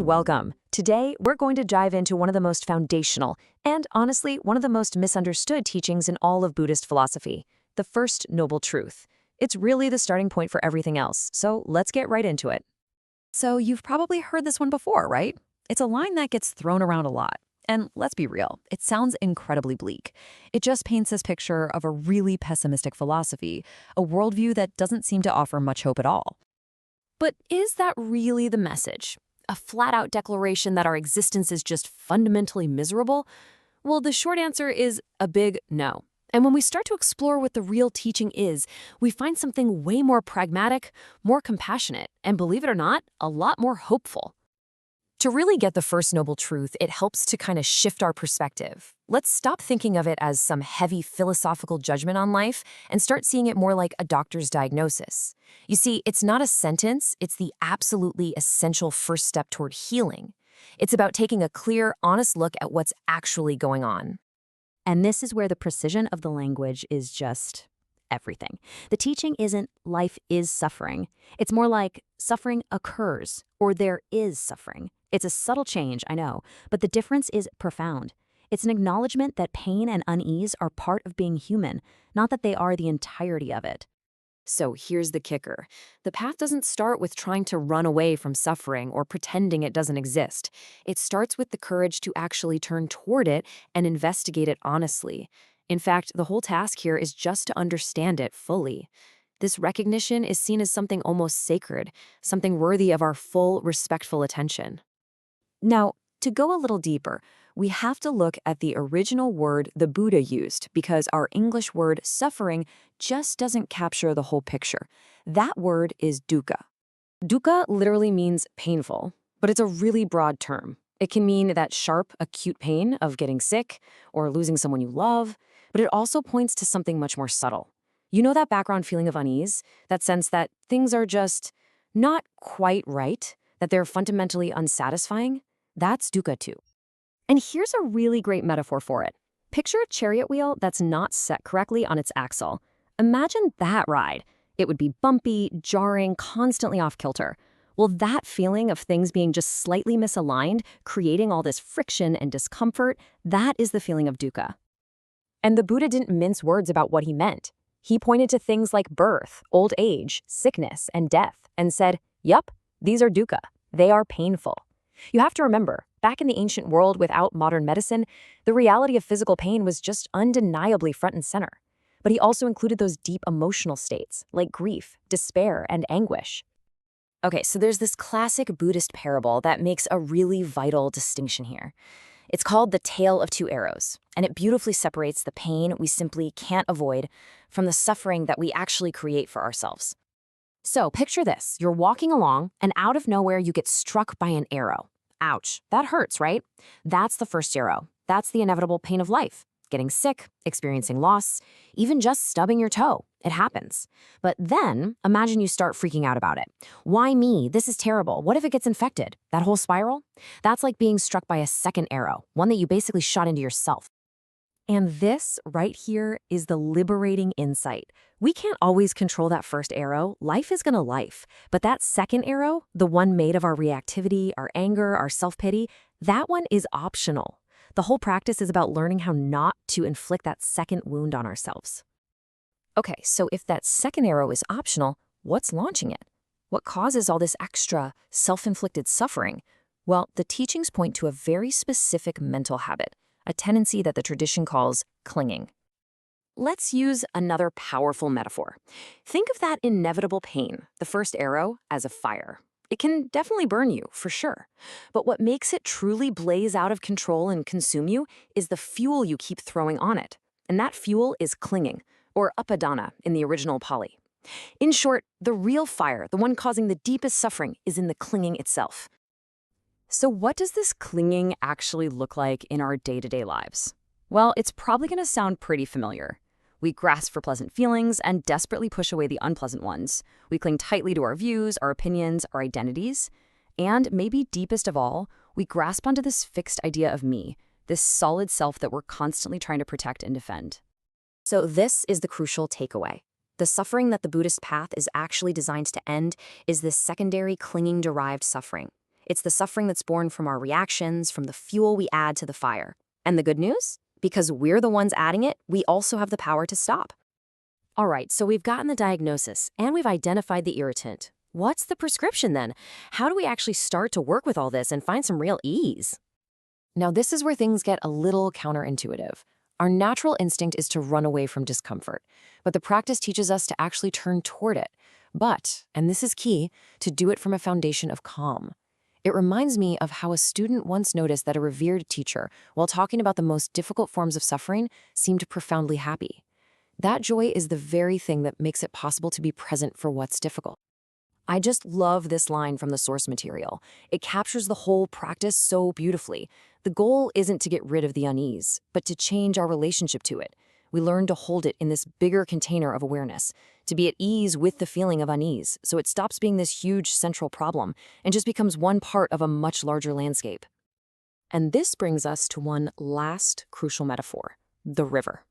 welcome. Today, we're going to dive into one of the most foundational and, honestly, one of the most misunderstood teachings in all of Buddhist philosophy, the First Noble Truth. It's really the starting point for everything else, so let's get right into it. So you've probably heard this one before, right? It's a line that gets thrown around a lot. And let's be real, it sounds incredibly bleak. It just paints this picture of a really pessimistic philosophy, a worldview that doesn't seem to offer much hope at all. But is that really the message? A flat-out declaration that our existence is just fundamentally miserable? Well, the short answer is a big no. And when we start to explore what the real teaching is, we find something way more pragmatic, more compassionate, and believe it or not, a lot more hopeful. To really get the First Noble Truth, it helps to kind of shift our perspective. Let's stop thinking of it as some heavy philosophical judgment on life and start seeing it more like a doctor's diagnosis. You see, it's not a sentence, it's the absolutely essential first step toward healing. It's about taking a clear, honest look at what's actually going on. And this is where the precision of the language is just everything. The teaching isn't life is suffering. It's more like suffering occurs or there is suffering. It's a subtle change, I know, but the difference is profound. It's an acknowledgement that pain and unease are part of being human, not that they are the entirety of it. So here's the kicker. The path doesn't start with trying to run away from suffering or pretending it doesn't exist. It starts with the courage to actually turn toward it and investigate it honestly. In fact, the whole task here is just to understand it fully. This recognition is seen as something almost sacred, something worthy of our full, respectful attention. Now, to go a little deeper, we have to look at the original word the Buddha used because our English word suffering just doesn't capture the whole picture. That word is dukkha. Dukkha literally means painful, but it's a really broad term. It can mean that sharp, acute pain of getting sick or losing someone you love, but it also points to something much more subtle. You know that background feeling of unease? That sense that things are just not quite right, that they're fundamentally unsatisfying? That's dukkha too. And here's a really great metaphor for it. Picture a chariot wheel that's not set correctly on its axle. Imagine that ride. It would be bumpy, jarring, constantly off kilter. Well, that feeling of things being just slightly misaligned, creating all this friction and discomfort, that is the feeling of dukkha. And the Buddha didn't mince words about what he meant. He pointed to things like birth, old age, sickness, and death, and said, yup, these are dukkha. They are painful. You have to remember, back in the ancient world without modern medicine, the reality of physical pain was just undeniably front and center. But he also included those deep emotional states, like grief, despair, and anguish. Okay, so there's this classic Buddhist parable that makes a really vital distinction here. It's called the Tale of Two Arrows, and it beautifully separates the pain we simply can't avoid from the suffering that we actually create for ourselves. So picture this, you're walking along, and out of nowhere you get struck by an arrow. Ouch, that hurts, right? That's the first arrow. That's the inevitable pain of life. Getting sick, experiencing loss, even just stubbing your toe. It happens. But then, imagine you start freaking out about it. Why me? This is terrible. What if it gets infected? That whole spiral? That's like being struck by a second arrow, one that you basically shot into yourself. And this right here is the liberating insight. We can't always control that first arrow. Life is gonna life. But that second arrow, the one made of our reactivity, our anger, our self-pity, that one is optional. The whole practice is about learning how not to inflict that second wound on ourselves. Okay, so if that second arrow is optional, what's launching it? What causes all this extra self-inflicted suffering? Well, the teachings point to a very specific mental habit, a tendency that the tradition calls clinging. Let's use another powerful metaphor. Think of that inevitable pain, the first arrow, as a fire. It can definitely burn you, for sure. But what makes it truly blaze out of control and consume you is the fuel you keep throwing on it. And that fuel is clinging, or upadana in the original Pali. In short, the real fire, the one causing the deepest suffering, is in the clinging itself. So what does this clinging actually look like in our day-to-day lives? Well, it's probably going to sound pretty familiar. We grasp for pleasant feelings and desperately push away the unpleasant ones. We cling tightly to our views, our opinions, our identities. And maybe deepest of all, we grasp onto this fixed idea of me, this solid self that we're constantly trying to protect and defend. So this is the crucial takeaway. The suffering that the Buddhist path is actually designed to end is this secondary clinging-derived suffering. It's the suffering that's born from our reactions, from the fuel we add to the fire. And the good news? Because we're the ones adding it, we also have the power to stop. All right, so we've gotten the diagnosis, and we've identified the irritant. What's the prescription then? How do we actually start to work with all this and find some real ease? Now, this is where things get a little counterintuitive. Our natural instinct is to run away from discomfort, but the practice teaches us to actually turn toward it. But, and this is key, to do it from a foundation of calm. It reminds me of how a student once noticed that a revered teacher, while talking about the most difficult forms of suffering, seemed profoundly happy. That joy is the very thing that makes it possible to be present for what's difficult. I just love this line from the source material. It captures the whole practice so beautifully. The goal isn't to get rid of the unease, but to change our relationship to it. We learn to hold it in this bigger container of awareness, to be at ease with the feeling of unease, so it stops being this huge central problem and just becomes one part of a much larger landscape. And this brings us to one last crucial metaphor, the river.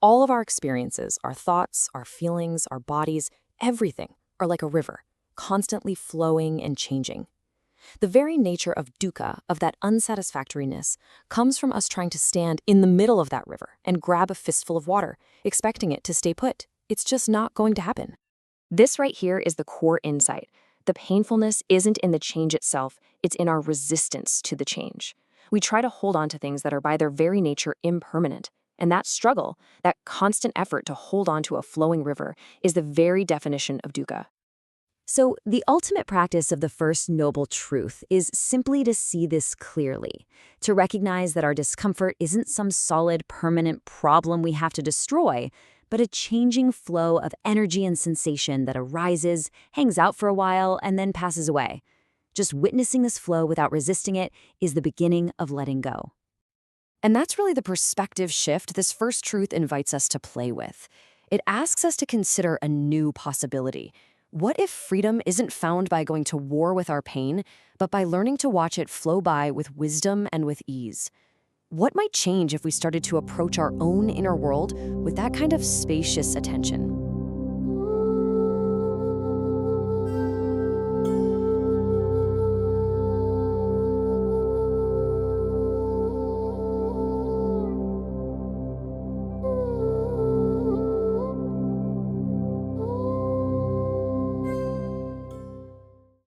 All of our experiences, our thoughts, our feelings, our bodies, everything are like a river, constantly flowing and changing. The very nature of dukkha, of that unsatisfactoriness, comes from us trying to stand in the middle of that river and grab a fistful of water, expecting it to stay put. It's just not going to happen. This right here is the core insight. The painfulness isn't in the change itself, it's in our resistance to the change. We try to hold on to things that are by their very nature impermanent. And that struggle, that constant effort to hold on to a flowing river, is the very definition of dukkha. So the ultimate practice of the first noble truth is simply to see this clearly, to recognize that our discomfort isn't some solid, permanent problem we have to destroy, but a changing flow of energy and sensation that arises, hangs out for a while, and then passes away. Just witnessing this flow without resisting it is the beginning of letting go. And that's really the perspective shift this first truth invites us to play with. It asks us to consider a new possibility. What if freedom isn't found by going to war with our pain, but by learning to watch it flow by with wisdom and with ease? What might change if we started to approach our own inner world with that kind of spacious attention?